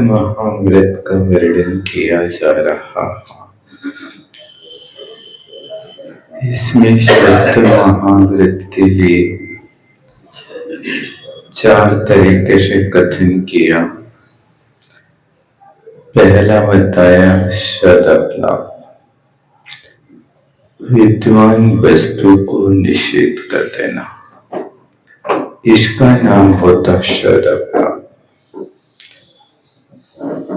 महामृत का वर्णन किया जा रहा है। इसमें सत्य महामृत के लिए 4 तरीके से कथन किया। पहला बताया सदअपलाप, विद्वान वस्तु को निषेध कर देना, इसका नाम होता सदअपलाप।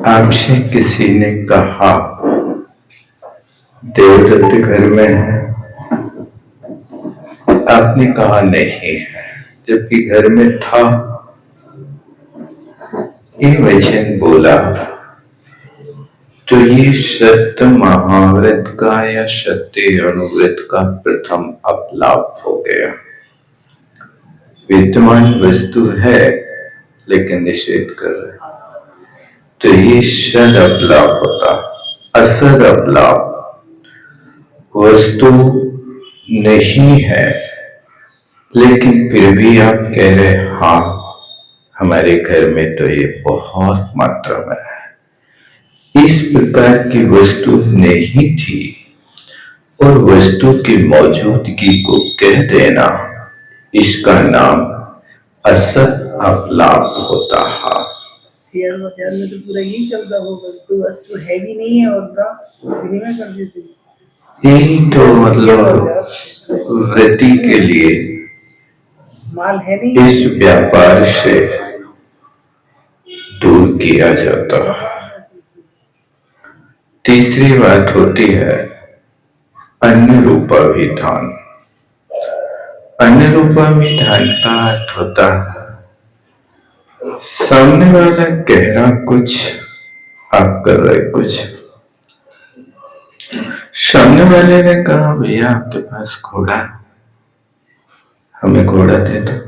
आपसे किसी ने कहा देवदत्त घर में है, आपने कहा नहीं है, जबकि घर में था। ये वचन बोला तो ये सत्य महाव्रत का या सत्य अनुव्रत का प्रथम अपलाप हो गया। विद्वान वस्तु है लेकिन निषेध कर रहे, तो ये सद अपलाप होता। असद अपलाप, वस्तु नहीं है लेकिन फिर भी आप कह रहे हाँ हमारे घर में तो ये बहुत मात्रा में है। इस प्रकार की वस्तु नहीं थी और वस्तु की मौजूदगी को कह देना, इसका नाम असत अपलाप होता है। शेयर बाजार में तो पूरा यही चलता होगा, कोई वस्तु है भी नहीं है और का विनिमय कर देते। यही तो मतलब वृत्ति के लिए माल है नहीं, इस व्यापार से दूर किया जाता है। तीसरी बात होती है अन्य रूपाभिधान। अन्य रूपाभिधान का अर्थ होता है सामने वाला कह रहा कुछ, आप कर रहे कुछ। सामने वाले ने कहा भैया आपके पास घोड़ा, हमें घोड़ा दे दो।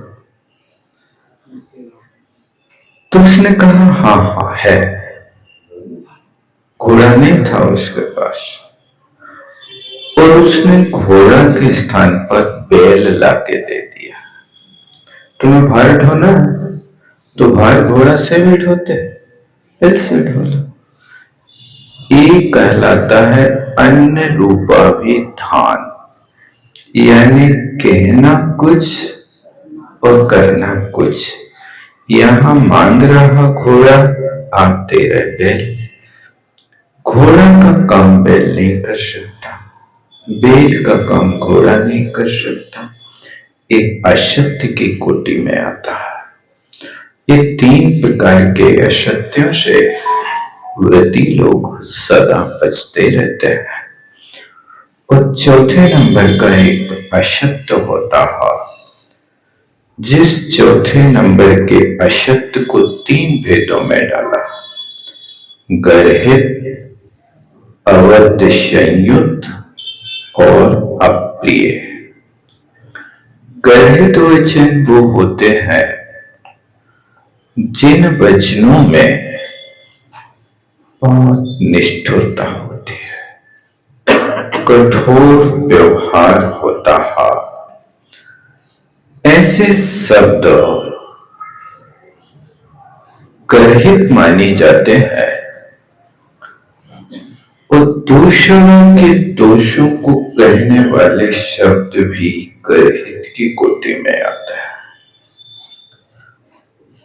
तो उसने कहा हाँ हाँ है। घोड़ा नहीं था उसके पास और उसने घोड़ा के स्थान पर बैल लाके दे दिया। तुम्हें भार ढोना है तो भार घोड़ा से भी ढोते, बैल से ढो लो। ये कहलाता है अन्य रूपाभिधान, यानी कहना कुछ और करना कुछ। यहां मांग रहा घोड़ा, आप दे रहे बैल। घोड़ा का काम बैल नहीं कर सकता, बैल का काम घोड़ा नहीं कर सकता। एक असत्य की कोटि में आता है। ये 3 प्रकार के असत्यों से व्रती लोग सदा बचते रहते हैं। और चौथे नंबर का एक असत्य होता है, जिस चौथे नंबर के असत्य को 3 भेदों में डाला, गर्हित, अवध संयुक्त और अप्रिय। गर्हित वचन वो होते हैं जिन वचनों में बहुत निष्ठुरता होती है, कठोर व्यवहार होता है। ऐसे शब्द गर्हित माने जाते हैं और दूसरों के दोषों को कहने वाले शब्द भी गर्हित की कोटि में आते हैं।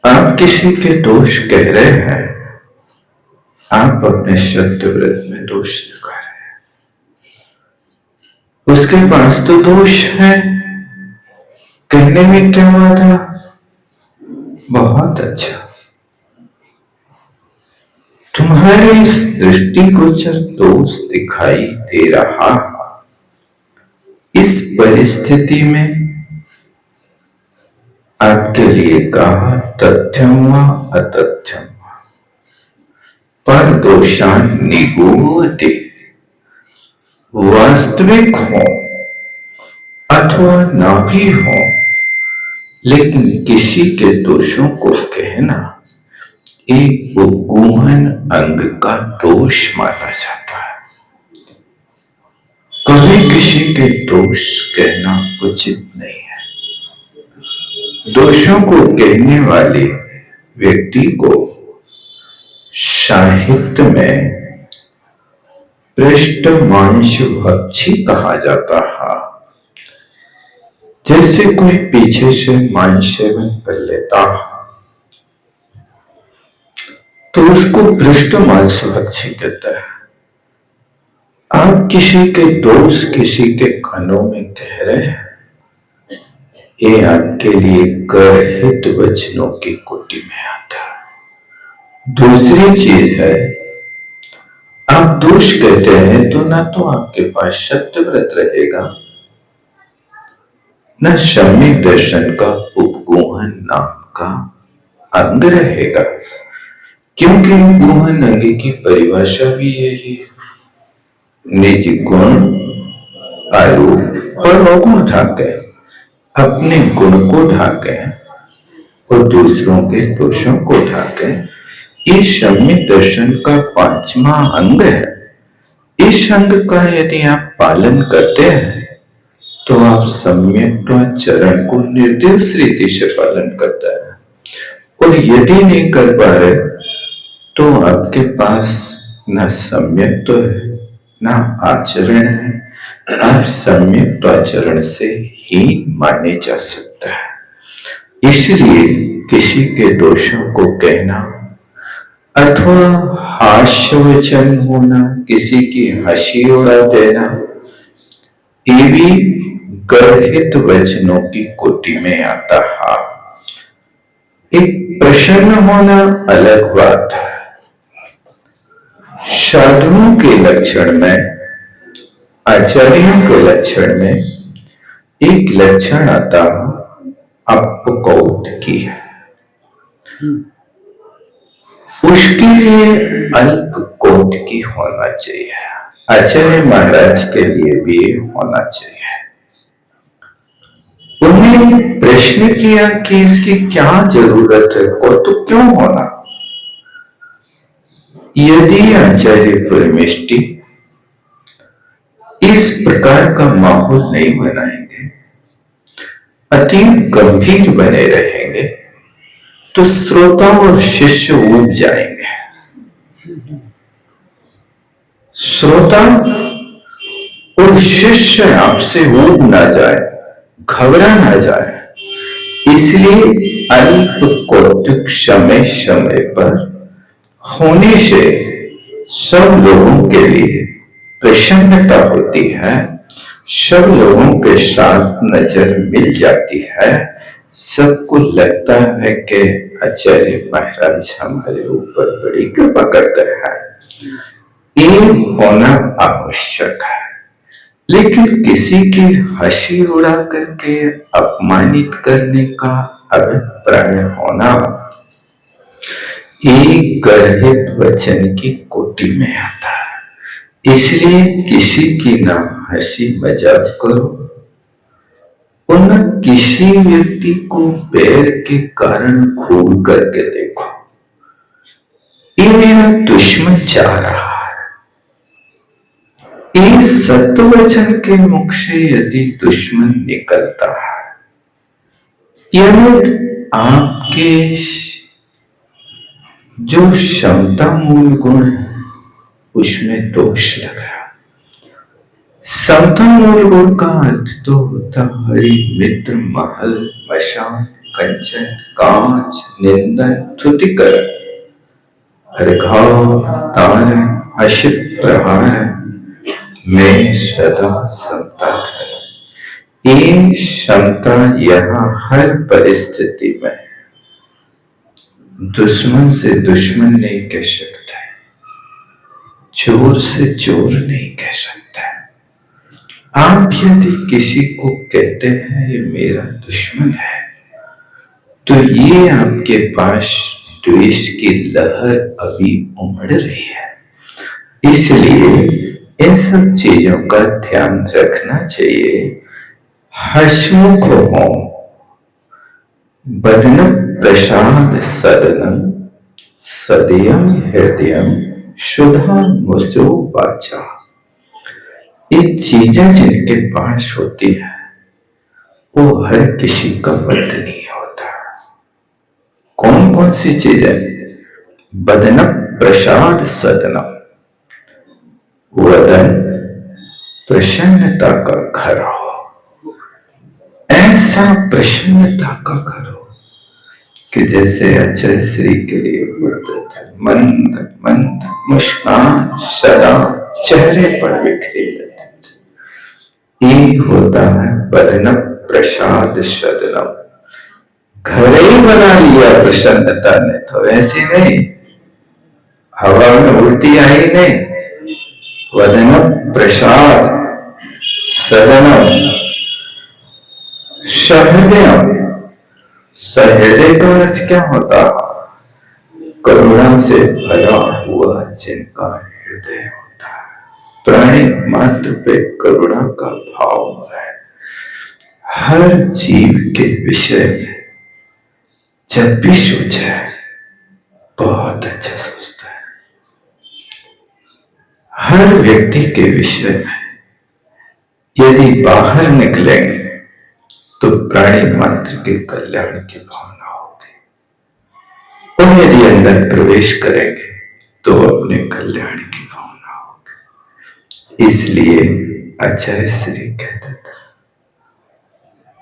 आप किसी के दोष कह रहे हैं, आप अपने सत्यव्रत में दोष दिखा रहे हैं। उसके पास तो दोष है, कहने में क्या हुआ था, बहुत अच्छा। तुम्हारे इस दृष्टिगोचर दोष दिखाई दे रहा। इस परिस्थिति में आपके लिए कहा तथ्यम व अतथ्यम पर दोषान निगूहते, वास्तविक हो अथवा ना भी हो, लेकिन किसी के दोषों को कहना एक उपगूहन अंग का दोष माना जाता है। कभी किसी के दोष कहना उचित नहीं है। दोषों को कहने वाले व्यक्ति को साहित्य में पृष्ठ मांस भक्षी कहा जाता है। जैसे कोई पीछे से मांस सेवन कर लेता तो उसको पृष्ठ मांस भक्षी कहता है। आप किसी के दोस्त किसी के कानों में कह रहे हैं, ये आपके लिए गर्हित वचनों की कोटि में आता है। दूसरी चीज है, आप दोष कहते हैं तो ना तो आपके पास सत्यव्रत रहेगा, न सम्यक दर्शन का उपगोहन नाम का अंग रहेगा। क्योंकि उपगोहन अंग की परिभाषा भी यही है, निज गुण आयु और अवगुण ढाके, अपने गुण को ढाके और दूसरों के दोषों को ढाके। ये सम्यक दर्शन का 5वां अंग है। इस अंग का यदि आप पालन करते हैं तो आप सम्यक चरण को निर्देश रीति से पालन करता है। और यदि नहीं कर पा रहे तो आपके पास न सम्यक तो है न आचरण है। आप सम्यक आचरण से ही माने जा सकता है। इसलिए किसी के दोषों को कहना अथवा हास्य वचन होना, किसी की हंसी उड़ा देना, ये भी गर्हित वचनों की कोटि में आता है। एक प्रसन्न होना अलग बात है। साधुओं के लक्षण में, आचार्यों के लक्षण में एक लक्षण आता अपकौतुकी है। उसके लिए अल्प कौतुकी होना चाहिए। आचार्य महाराज के लिए भी होना चाहिए। उन्हें प्रश्न किया कि इसकी क्या जरूरत है, कौतुक क्यों होना। यदि आचार्य परमेष्टि इस प्रकार का माहौल नहीं बनाएंगे, अति गंभीर बने रहेंगे, तो श्रोता और शिष्य ऊब जाएंगे। श्रोता और शिष्य आपसे ऊब ना जाए, घबरा ना जाए, इसलिए अल्प कौतुक समय समय पर होने से सब लोगों के लिए प्रसन्नता होती है, सब लोगों के साथ नजर मिल जाती है। सबको लगता है कि आचार्य महाराज हमारे ऊपर बड़ी कृपा करते हैं। ये होना आवश्यक है। लेकिन किसी की हंसी उड़ा करके अपमानित करने का अभिप्राय होना एक गर्हित वचन की कोटि में आता है। इसलिए किसी की ना हंसी मजाक करो और न किसी व्यक्ति को पैर के कारण घूर करके देखो। ये मेरा दुश्मन चाह रहा है। इस सत्य वचन के मुख से यदि दुश्मन निकलता है, यानी आपके जो क्षमता मूल गुण है उसमें दोष लगा। समता मूल गुण का अर्थ तो होता हरि मित्र महल मशान कंचन कांच निंदन स्तुतिकरण अर्घाव तारण अशित प्रहार मैं सदा समता है। ये क्षमता यहाँ हर परिस्थिति में दुश्मन से दुश्मन नहीं कह सकता, चोर से चोर नहीं कह सकता। आप यदि किसी को कहते हैं ये मेरा दुश्मन है, तो ये आपके पास द्वेष की लहर अभी उमड़ रही है। इसलिए इन सब चीजों का ध्यान रखना चाहिए। हसमुख हो, बदन प्रसाद सदनम सदयम हृदयम शुद्धा मुसो वाचा। ये चीजें जिनके पास होती है वो हर किसी का बद नहीं होता। कौन कौन सी चीजें? बदन प्रसाद सदनम, वदन प्रसन्नता का घर हो, ऐसा प्रसन्नता का घर हो कि जैसे अजय श्री के लिए उड़ते थे, मंद मंद मुस्कान सदा चेहरे पर बिखरे रहते थे। ये होता है बदन प्रसाद सदनम। घर ही बना लिया प्रसन्नता ने, तो ऐसी नहीं हवा में उड़ती आई नहीं। वदन प्रसाद सदनम सहृदयम। सहृदय का अर्थ क्या होता? करुणा से भरा हुआ जिनका हृदय होता है। प्राणी मात्र पे करुणा का भाव है। हर जीव के विषय में जब भी सोचे बहुत अच्छा सोचता है। हर व्यक्ति के विषय में यदि बाहर निकलेंगे तो प्राणी मात्र के कल्याण की भावना होगी, और यदि अंदर प्रवेश करेंगे तो अपने कल्याण की भावना होगी। इसलिए अजय श्री कहते थे,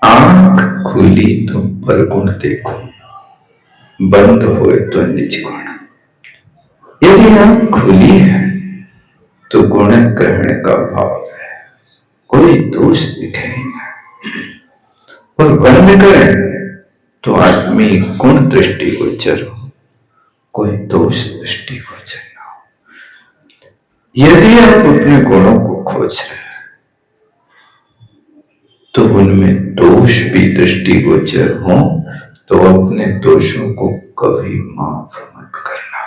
आंख खुली तो परगुण देखो, बंद हुए तो निज गुण। यदि आंख खुली है तो गुण ग्रहण का भाव है, कोई दोष दिखे ना, और बंद करें तो आदमी गुण दृष्टि गोचर हो, कोई दोष दृष्टि गोचर ना हो। यदि आप अपने गुणों को खोज रहे हैं तो उनमें दोष भी दृष्टि गोचर हो तो अपने दोषों को कभी माफ मत करना,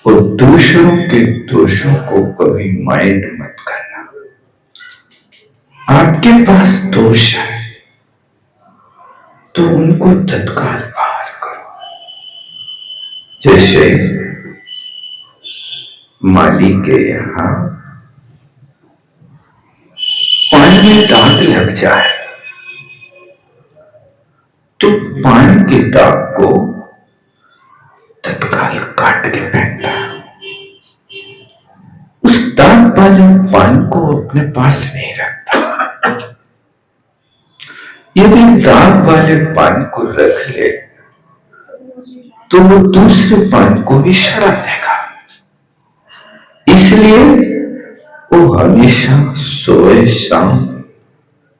और दूसरों के दोषों को कभी माइंड मत करना। आपके पास दोष है तो उनको तत्काल बाहर करो। जैसे माली के यहां पान में दाग लग जाए तो पान के दाग को तत्काल काट के फेंकता है। उस दाग वाले पान को अपने पास नहीं रखता। यदि दाग वाले पान को रख ले तो वो दूसरे पान को भी सड़ा देगा। इसलिए वो हमेशा सोए शाम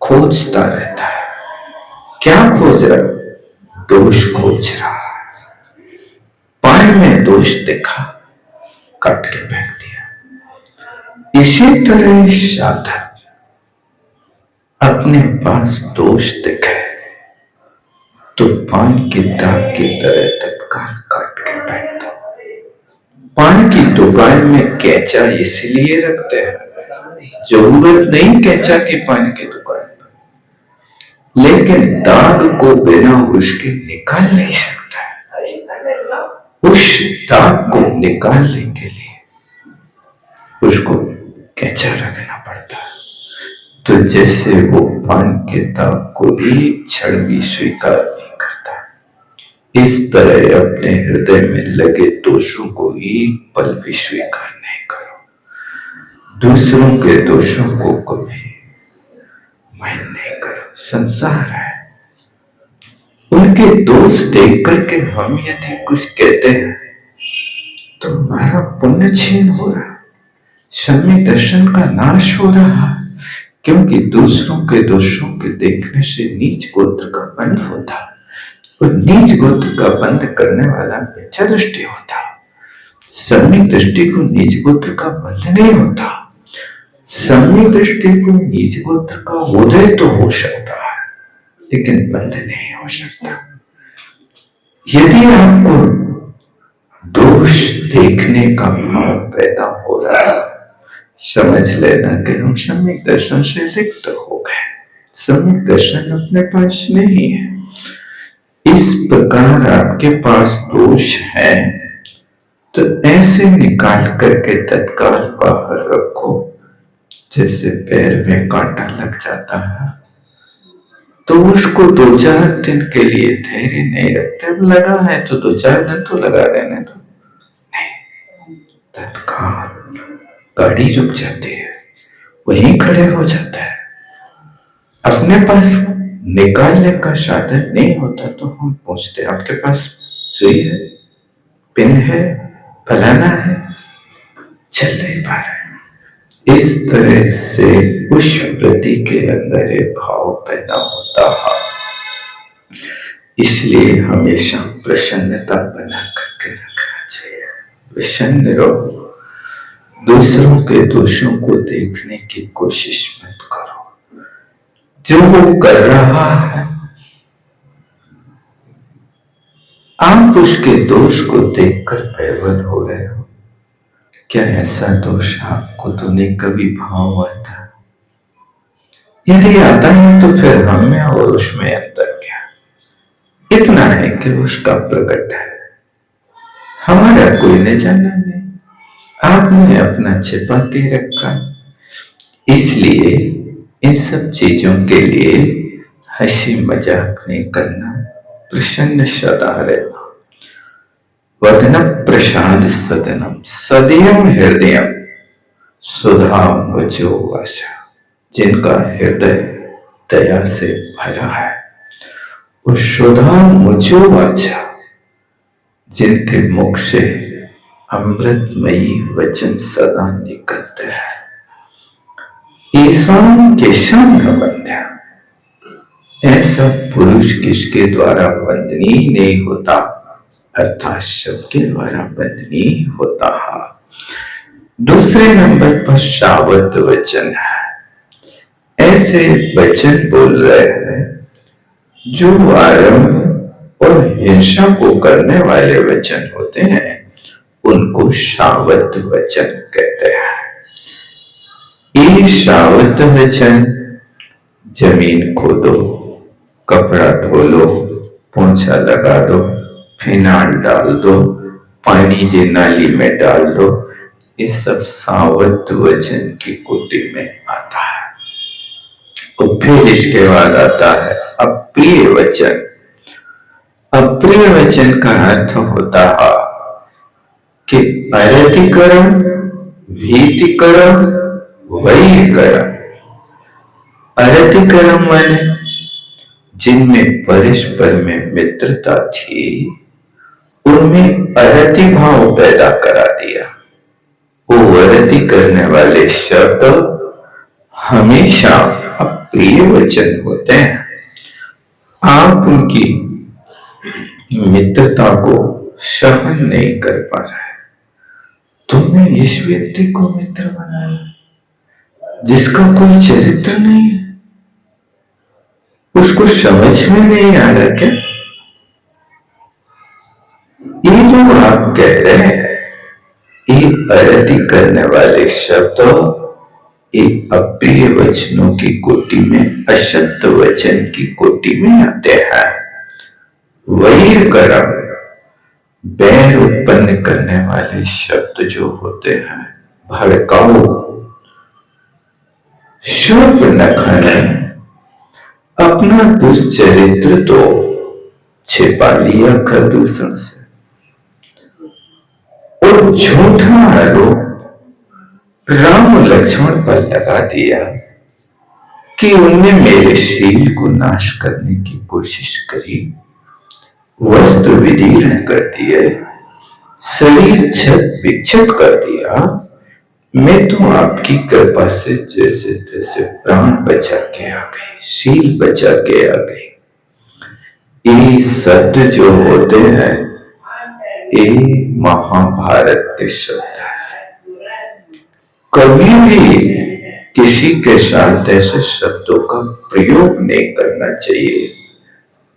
खोजता रहता है। क्या खोज रहा? दोष खोज रहा है। पान में दोष देखा, काट के फेंक दिया। इसी तरह साधक अपने पास दोष दिखे तो पान के दाग की तरह तत्काल काट के फेंक दो। पान की दुकान में कैंचा इसलिए रखते हैं, जरूरत नहीं कैंचा की पान की दुकान पर, लेकिन दाग को बिना उसके निकाल नहीं सकता। उस दाग को निकालने के लिए उसको कैंचा रखना पड़ता है। तो जैसे वो पान के दाग को एक क्षण भी स्वीकार नहीं करता, इस तरह अपने हृदय में लगे दोषों को एक पल भी स्वीकार नहीं करो। दूसरों के दोषों को कभी माइंड नहीं करो। संसार है, उनके दोष देख करके हम यदि कुछ कहते हैं तो हमारा पुण्य छीन हो रहा, सम्यक दर्शन का नाश हो रहा, क्योंकि दूसरों के दोषों के देखने से नीच गोत्र का बंध होता, और नीच गोत्र का बंद करने वाला मिथ्या दृष्टि होता। सम्यक दृष्टि को नीच गोत्र का बंध नहीं होता। सम्यक दृष्टि को नीच गोत्र का उदय तो हो सकता है, लेकिन बंद नहीं हो सकता। यदि आपको दोष देखने का भाव पैदा हो रहा है, समझ लेना कि हम सम्यक दर्शन से रिक्त हो गए। सम्यक दर्शन अपने पास नहीं है। इस प्रकार आपके पास दोष है तो ऐसे निकाल करके तत्काल बाहर रखो, जैसे पैर में कांटा लग जाता है तो उसको 2-4 दिन के लिए धैर्य नहीं रखते। अब लगा है तो 2-4 दिन तो लगा रहने दो, नहीं, तत्काल गाड़ी रुक जाती है, वहीं खड़े हो जाता है। अपने पास निकालने का साधन नहीं होता तो हम पूछते आपके पास सुई है, पिन है, फलाना है, चल नहीं पा रहा है। इस तरह से उस प्रति के अंदर एक भाव पैदा होता है। इसलिए हमेशा प्रसन्नता बना करके रखना चाहिए। प्रसन्न रहो, दूसरों के दोषों को देखने की कोशिश मत करो। जो वो कर रहा है आप उसके दोष को देखकर बेवल हो रहे हो। क्या ऐसा दोष आपको तो नहीं कभी भाव आता? यदि आता है तो फिर हम में और उसमें अंतर क्या? इतना है कि उसका प्रकट है, हमारा कोई न जाना नहीं, आपने अपना छिपा के रखा। इसलिए इन सब चीजों के लिए हंसी मजाक नहीं करना, प्रसन्न सदा रहना। वदनम प्रसाद सदनम सदयम हृदयम सुधा वचो वाचा। जिनका हृदय दया से भरा है, उस सुधा मुझो वाचा, जिनके मुख से अमृतमयी वचन सदा निकलते हैं। ईशान केशव न बंध्या, ऐसा पुरुष किसके द्वारा वंदनीय नहीं होता, अर्थात सबके द्वारा वंदनीय होता है। दूसरे नंबर पर शावत वचन है। ऐसे वचन बोल रहे हैं जो आरंभ और हिंसा को करने वाले वचन होते हैं, उनको शावत वचन कहते हैं। ये शावत वचन जमीन खोदो, कपड़ा धो लो, पोंछा लगा दो, फिनाइल डाल दो, पानी जे नाली में डाल दो, ये सब सावत वचन की कोटि में आता है। और फिर इसके बाद आता है अप्रिय वचन। अप्रिय वचन का अर्थ होता है कि अरतिकरम, भीतिकरम, वैरकरम। अरतिकरम माने जिनमें परस्पर में मित्रता थी, उनमें अरति भाव पैदा करा दिया। वो अरति करने वाले शब्द हमेशा अप्रिय वचन होते हैं। आप उनकी मित्रता को सहन नहीं कर पा रहे। तुमने इस व्यक्ति को मित्र बनाया जिसका कोई चरित्र नहीं है, उसको समझ में नहीं आ रहा क्या? ये जो आप कह रहे हैं, ये अरति करने वाले शब्द एक अप्रिय वचनों की कोटि में, अशक्त वचन की कोटि में आते हैं। वैर करम, बैर उत्पन्न करने वाले शब्द जो होते हैं, भड़काऊ, शुभ नखने, अपना दुष्चरित्र तो छिपा लिया कर दूषण से, और झूठा आरोप राम लक्ष्मण पर लगा दिया कि उनने मेरे शील को नाश करने की कोशिश करी, वस्त्र विदीर्ण कर दिए, शरीर छत विक्षत कर दिया। मैं तो आपकी कृपा से जैसे तैसे प्राण बचा के आ गई, शील बचा के आ गई। ये शब्द जो होते हैं, ये महाभारत के शब्द हैं। कभी भी किसी के साथ ऐसे शब्दों का प्रयोग नहीं करना चाहिए।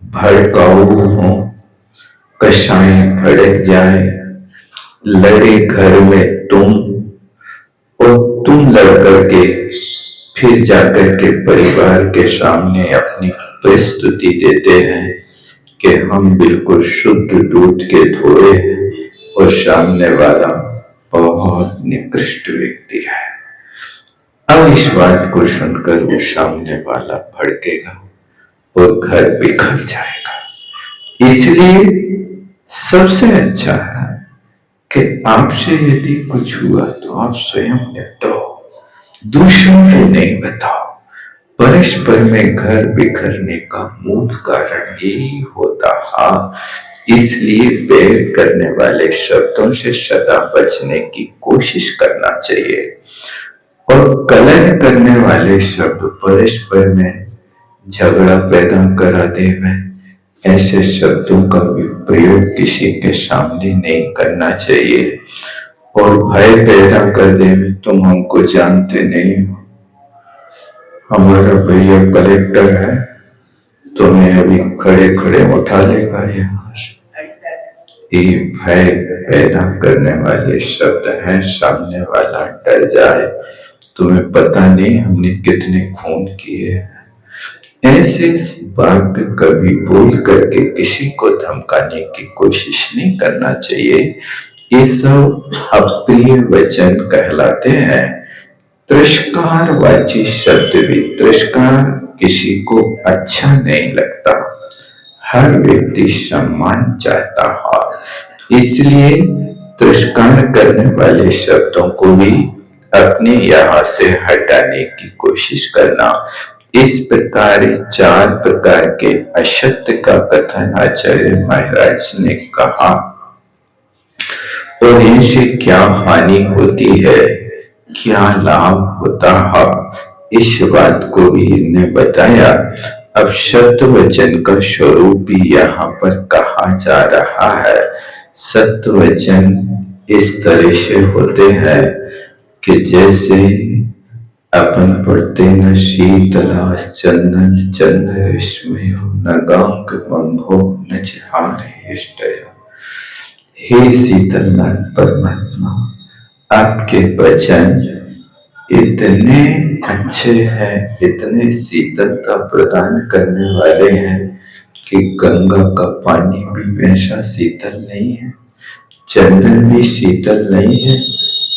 भड़काऊ हो, कषाय भड़क जाए, लड़े घर में तुम, और तुम लड़ करके फिर जाकर के परिवार के सामने अपनी प्रस्तुति देते हैं कि हम बिल्कुल शुद्ध दूध के धोए हैं, और सामने वाला बहुत निकृष्ट व्यक्ति है। अब इस बात को सुनकर वो सामने वाला भड़केगा और घर बिखर जाएगा। इसलिए सबसे अच्छा है कि आपसे यदि कुछ हुआ तो आप स्वयं निपटो, दूसरों को नहीं बताओ। परस्पर में घर बिखरने का मूल कारण यही होता है। इसलिए बैर करने वाले शब्दों से सदा बचने की कोशिश करना चाहिए और कलह करने वाले शब्द परस्पर में झगड़ा पैदा करा देवे, ऐसे शब्दों का भी प्रयोग किसी के सामने नहीं करना चाहिए। और भय पैदा कर देवे, तुम हमको जानते नहीं हो, हमारा भैया कलेक्टर है, तुम्हें अभी खड़े खड़े उठा लेगा यहाँ से। ये भय पैदा करने वाले शब्द हैं। सामने वाला डर जाए, तुम्हें पता नहीं हमने कितने खून किए हैं। ऐसे बात कभी बोल करके किसी को धमकाने की कोशिश नहीं करना चाहिए। ये सब अप्रिय वचन कहलाते हैं। तिरस्कारवाची शब्द भी, तिरस्कार किसी को अच्छा नहीं लगता। हर व्यक्ति सम्मान चाहता है, इसलिए तिरस्कार करने वाले शब्दों को भी अपने यहाँ से हटाने की कोशिश करना। इस प्रकार 4 प्रकार के असत्य का कथन आचार्य महाराज ने कहा और इनसे क्या हानि होती है, क्या लाभ होता है, इस बात को भी इन्हें बताया। अब सत्य वचन का स्वरूप भी यहाँ पर कहा जा रहा है। सत्य वचन इस तरह से होते हैं कि जैसे अपन पढ़ते न शीतलास चंदन चंद्र विस्मयो न गांग बंभो न चारे इष्टयो। हे शीतलनाथ परमात्मा, आपके वचन इतने अच्छे हैं, इतने शीतलता प्रदान करने वाले हैं कि गंगा का पानी भी वैसा शीतल नहीं है, चंदन भी शीतल नहीं है,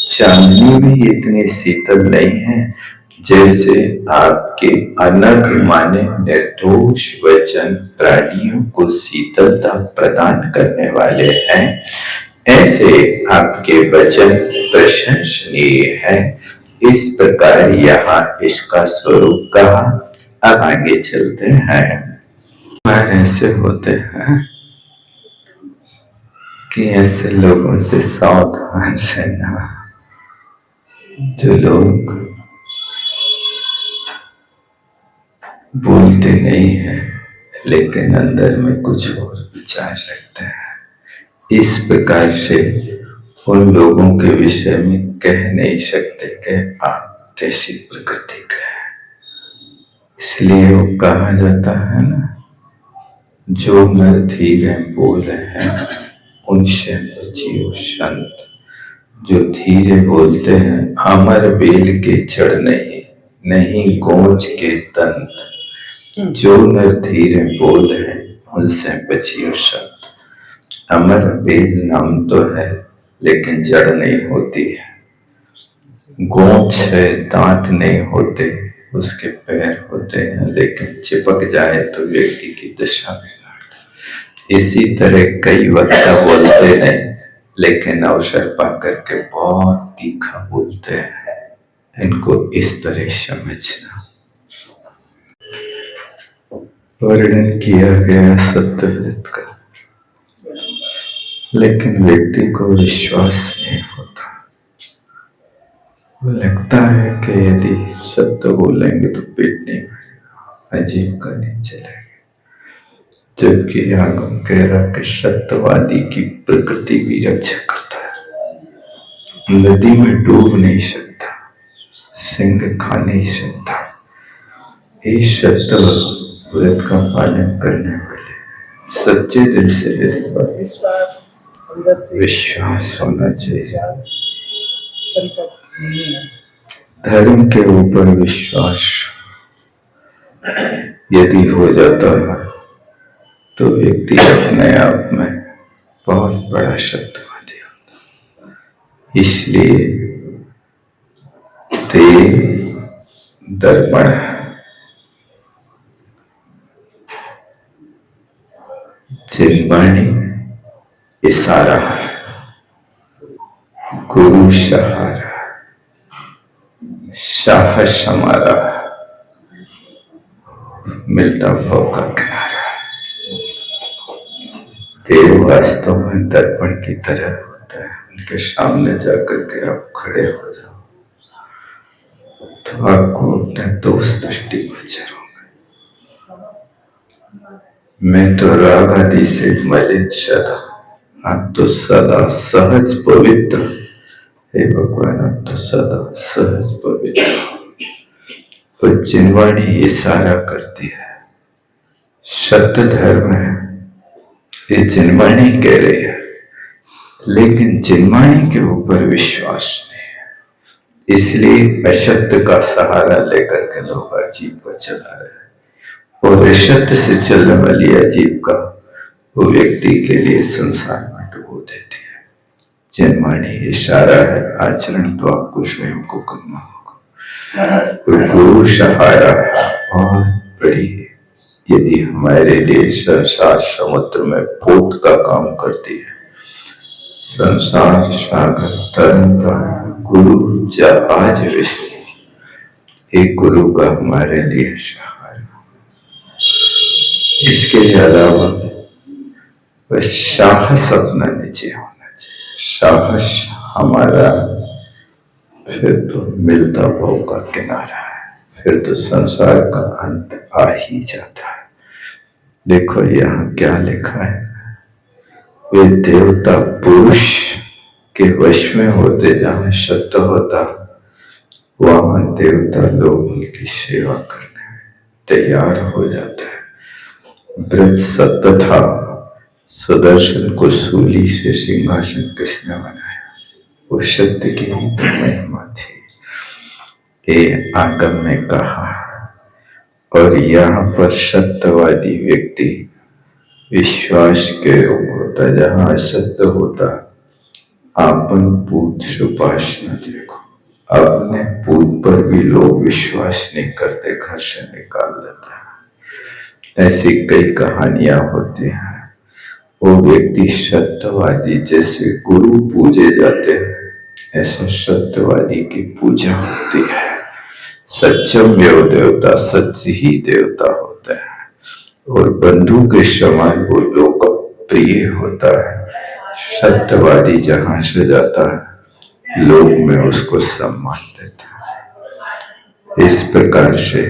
चांदनी भी इतनी शीतल नहीं है जैसे आपके अनग माने निर्दोष वचन प्राणियों को शीतलता प्रदान करने वाले हैं। ऐसे आपके वचन प्रशंसनीय है। इस प्रकार यहाँ इसका स्वरूप कहा। अब आगे चलते हैं। ऐसे होते हैं कि ऐसे लोगों से सावधान रहना, जो लोग बोलते नहीं है लेकिन अंदर में कुछ और विचार रखते हैं। इस प्रकार से उन लोगों के विषय में कह नहीं सकते कि आप कैसी प्रकृति के हैं। इसलिए वो कहा जाता है ना, जो नर धीरे बोले हैं उनसे बचियो संत। जो धीरे बोलते हैं, अमर बेल के जड़ नहीं, नहीं गोंच के तंत। जो नर धीरे बोल है उनसे बचियो संत। अमर बेल नाम तो है लेकिन जड़ नहीं होती है, गोंच है, दांत नहीं होते, उसके पैर होते हैं लेकिन चिपक जाए तो व्यक्ति की दशा बिगाड़। इसी तरह कई वक्ता बोलते नहीं लेकिन अवसर पाकर के बहुत तीखा बोलते हैं। इनको इस तरह समझना। वर्णन किया गया सत्यव्रत का, लेकिन व्यक्ति को विश्वास नहीं होता। लगता है कि यदि सत्य बोलेंगे तो पेट नहीं भरेगा, अजीब का नहीं चलेगा। जबकि आगम कह रहा कि सत्यवादी की प्रकृति की रक्षा करता है। नदी में डूब नहीं सकता, सिंह खा नहीं सकता। ये सत्य व्रत का पालन करने वाले सच्चे दिल से विश्वास होना चाहिए। धर्म के ऊपर विश्वास यदि हो जाता है तो व्यक्ति अपने आप में बहुत बड़ा सत्यवादी होता है। इसलिए तेल दर्पण है, चिन्मणि इशारा, गुरु सहारा, साहस हमारा, मिलता भाव का किनारा। देव वास्तव में दर्पण की तरह होता है। उनके सामने जाकर के आप खड़े हो जाओ तो आपको अपने दोस्त दृष्टिगोचर होंगे। मैं तो राग आदि से मलिन सदा, आप तो सदा सहज पवित्र। हे भगवान, आप तो सदा सहज पवित्र। और चिन्मणि इशारा करती है, सत्य धर्म है, ये चिन्मणि कह रही है, लेकिन चिन्मणि के ऊपर विश्वास नहीं है, इसलिए असत्य का सहारा लेकर के लोग अजीब को चला रहे हैं। और असत्य से चलने वाली अजीब का वो व्यक्ति के लिए संसार में डुबो देती है। चिन्मणि इशारा है, आचरण तो आपको स्वयं को करना होगा। गुरु सहारा और बड़ी, यदि हमारे लिए संसार समुद्र में पोत का काम करती है, संसार सागर तरंगा, गुरु जहाज विषय, एक गुरु का हमारे लिए सहारा। इसके अलावा वह साहस अपना नीचे होना चाहिए। साहस हमारा फिर तो मिलता भाव का किनारा है, फिर तो संसार का अंत आ ही जाता है। देखो यहाँ क्या लिखा है, वे देवता पुरुष के वश में होते, जहाँ सत्य होता वहां देवता लोग उनकी सेवा करने में तैयार हो जाता है। ब्रज सत्य था, सुदर्शन को सूली से सिंहासन किसने बनाया? वो सत्य की महिमा थी, ये आगम में कहा। और यहाँ पर सत्यवादी व्यक्ति विश्वास के योग होता, जहाँ असत्य होता आपन पूत सुपासना। देखो अपने पूत पर भी लोग विश्वास नहीं करते, घर से निकाल देते हैं। ऐसी कई कहानियां होती हैं। वो व्यक्ति सत्यवादी, जैसे गुरु पूजे जाते हैं ऐसे सत्यवादी की पूजा होती है। सत्यम एवं देवता, सच ही देवता होते हैं। और बंधु के समान वो लोकप्रिय होता है। सत्यवादी जहां से जाता है लोग में उसको सम्मान देता है। इस प्रकार से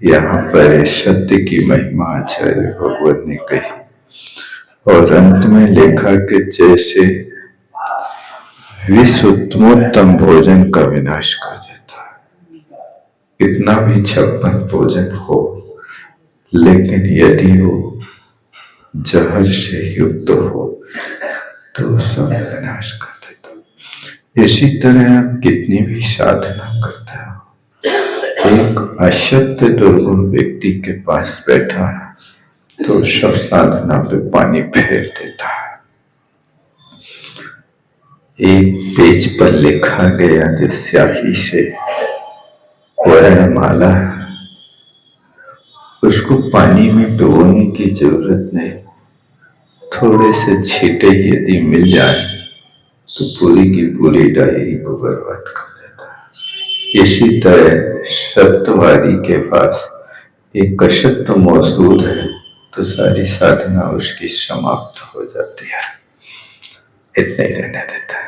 यहाँ पर सत्य की महिमा आचार्य भगवान ने कही। और अंत में लेखा के जैसे विश्व उत्तमोत्तम भोजन का विनाश कर देता है। इतना भी छप्पन भोजन हो, लेकिन यदि वो जहर से युक्त हो तो सब विनाश कर देता। इसी तरह आप कितनी भी साधना करते हो, एक असत्य दुर्गुण व्यक्ति के पास बैठा है तो सब साधना पे पानी फेर देता है। एक पेज पर लिखा गया जो स्याही से वर्णमाला है, उसको पानी में डुबोने की जरूरत नहीं, थोड़े से छींटे यदि मिल जाए तो पूरी की पूरी डायरी को बर्बाद कर देता है। इसी तरह सत्यवादी के पास एक असत्य मौजूद है तो सारी साधना उसकी समाप्त हो जाती है। इतना ही रहने देता है।